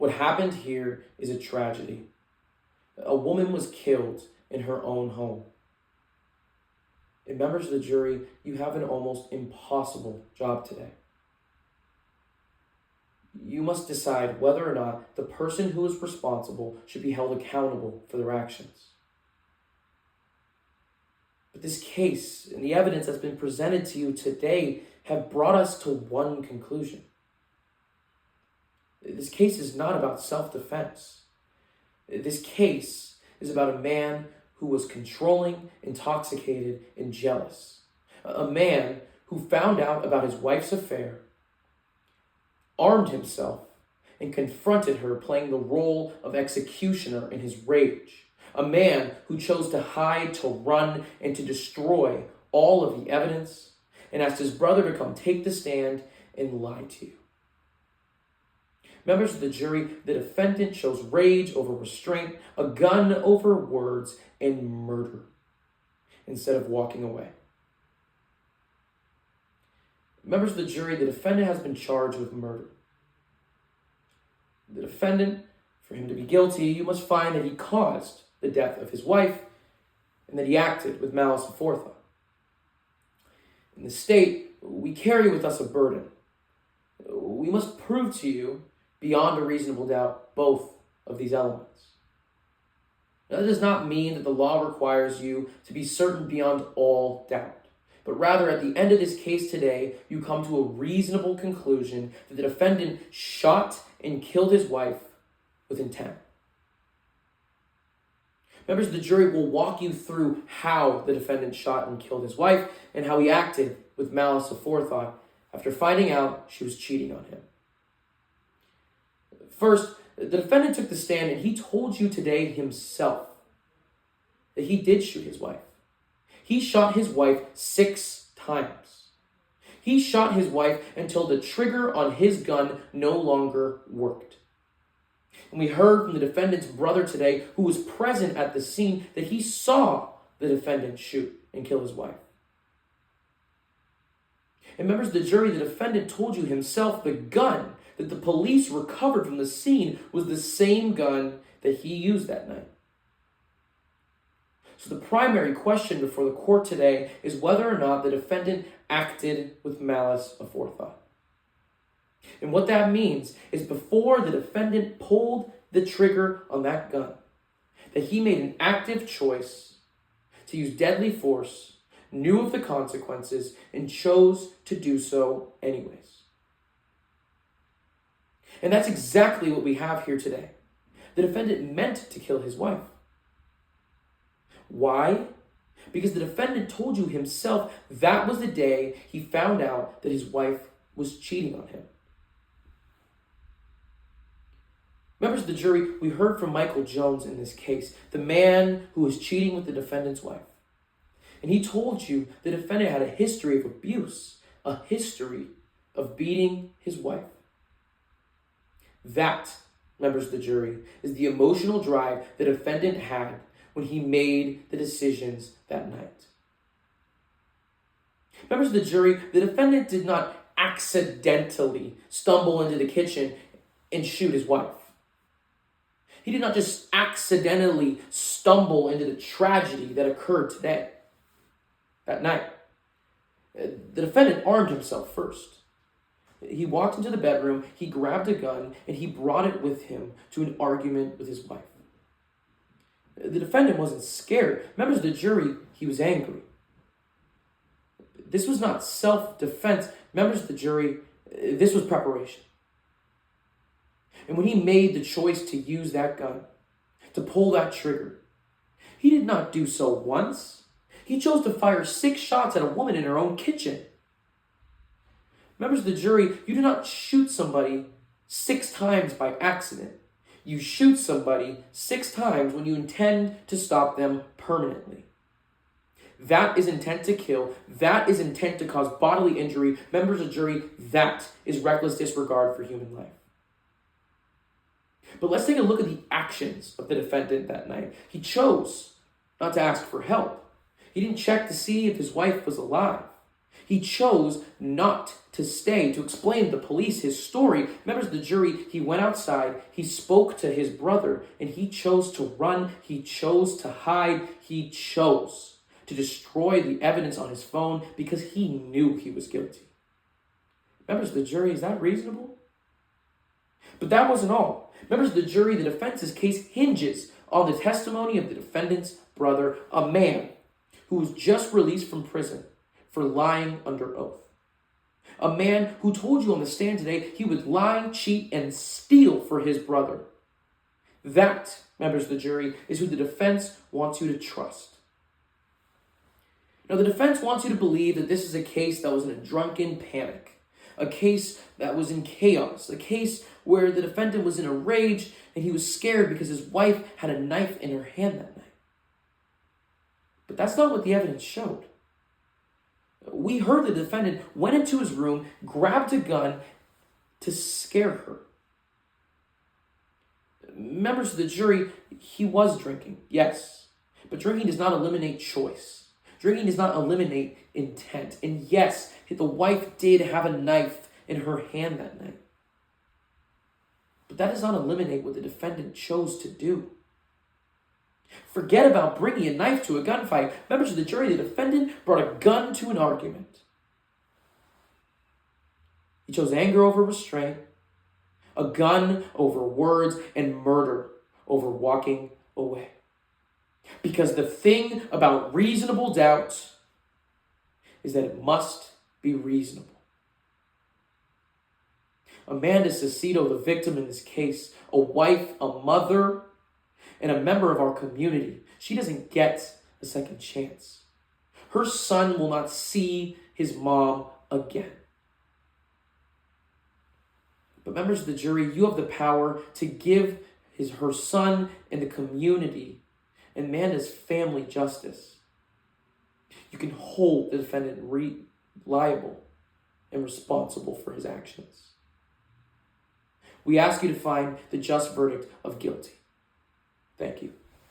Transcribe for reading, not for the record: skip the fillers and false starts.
What happened here is a tragedy. A woman was killed in her own home. And members of the jury, you have an almost impossible job today. You must decide whether or not the person who is responsible should be held accountable for their actions. But this case and the evidence that's been presented to you today have brought us to one conclusion. This case is not about self-defense. This case is about a man who was controlling, intoxicated, and jealous. A man who found out about his wife's affair, armed himself, and confronted her, playing the role of executioner in his rage. A man who chose to hide, to run, and to destroy all of the evidence, and asked his brother to come take the stand and lie to you. Members of the jury, the defendant chose rage over restraint, a gun over words, and murder instead of walking away. Members of the jury, the defendant has been charged with murder. The defendant, for him to be guilty, you must find that he caused the death of his wife and that he acted with malice aforethought. In the state, we carry with us a burden. We must prove to you, beyond a reasonable doubt, both of these elements. Now, that does not mean that the law requires you to be certain beyond all doubt, but rather at the end of this case today, you come to a reasonable conclusion that the defendant shot and killed his wife with intent. Members of the jury will walk you through how the defendant shot and killed his wife and how he acted with malice aforethought after finding out she was cheating on him. First, the defendant took the stand and he told you today himself that he did shoot his wife. He shot his wife 6 times. He shot his wife until the trigger on his gun no longer worked. And we heard from the defendant's brother today, who was present at the scene, that he saw the defendant shoot and kill his wife. And members of the jury, the defendant told you himself the gun that the police recovered from the scene was the same gun that he used that night. So the primary question before the court today is whether or not the defendant acted with malice aforethought. And what that means is before the defendant pulled the trigger on that gun, that he made an active choice to use deadly force, knew of the consequences, and chose to do so anyways. And that's exactly what we have here today. The defendant meant to kill his wife. Why? Because the defendant told you himself that was the day he found out that his wife was cheating on him. Members of the jury, we heard from Michael Jones in this case, the man who was cheating with the defendant's wife. And he told you the defendant had a history of abuse, a history of beating his wife. That, members of the jury, is the emotional drive the defendant had when he made the decisions that night. Members of the jury, the defendant did not accidentally stumble into the kitchen and shoot his wife. He did not just accidentally stumble into the tragedy that occurred today, that night. The defendant armed himself first. He walked into the bedroom, he grabbed a gun, and he brought it with him to an argument with his wife. The defendant wasn't scared. Members of the jury, he was angry. This was not self-defense. Members of the jury, this was preparation. And when he made the choice to use that gun, to pull that trigger, he did not do so once. He chose to fire 6 shots at a woman in her own kitchen. Members of the jury, you do not shoot somebody 6 times by accident. You shoot somebody 6 times when you intend to stop them permanently. That is intent to kill. That is intent to cause bodily injury. Members of the jury, that is reckless disregard for human life. But let's take a look at the actions of the defendant that night. He chose not to ask for help. He didn't check to see if his wife was alive. He He chose not to stay to explain to the police his story. Members of the jury, he went outside, he spoke to his brother, and he chose to run, he chose to hide, he chose to destroy the evidence on his phone because he knew he was guilty. Members of the jury, is that reasonable? But that wasn't all. Members of the jury, the defense's case hinges on the testimony of the defendant's brother, a man who was just released from prison for lying under oath. A man who told you on the stand today he would lie, cheat, and steal for his brother. That, members of the jury, is who the defense wants you to trust. Now, the defense wants you to believe that this is a case that was in a drunken panic, a case that was in chaos, a case where the defendant was in a rage and he was scared because his wife had a knife in her hand that night. But that's not what the evidence showed. We heard the defendant went into his room, grabbed a gun to scare her. Members of the jury, he was drinking, yes. But drinking does not eliminate choice. Drinking does not eliminate intent. And yes, the wife did have a knife in her hand that night. But that does not eliminate what the defendant chose to do. Forget about bringing a knife to a gunfight. Members of the jury, the defendant brought a gun to an argument. He chose anger over restraint, a gun over words, and murder over walking away. Because the thing about reasonable doubt is that it must be reasonable. Amanda Cicito, the victim in this case, a wife, a mother, and a member of our community, she doesn't get a second chance. Her son will not see his mom again. But members of the jury, you have the power to give her son and the community and Amanda's family justice. You can hold the defendant liable and responsible for his actions. We ask you to find the just verdict of guilty. Thank you.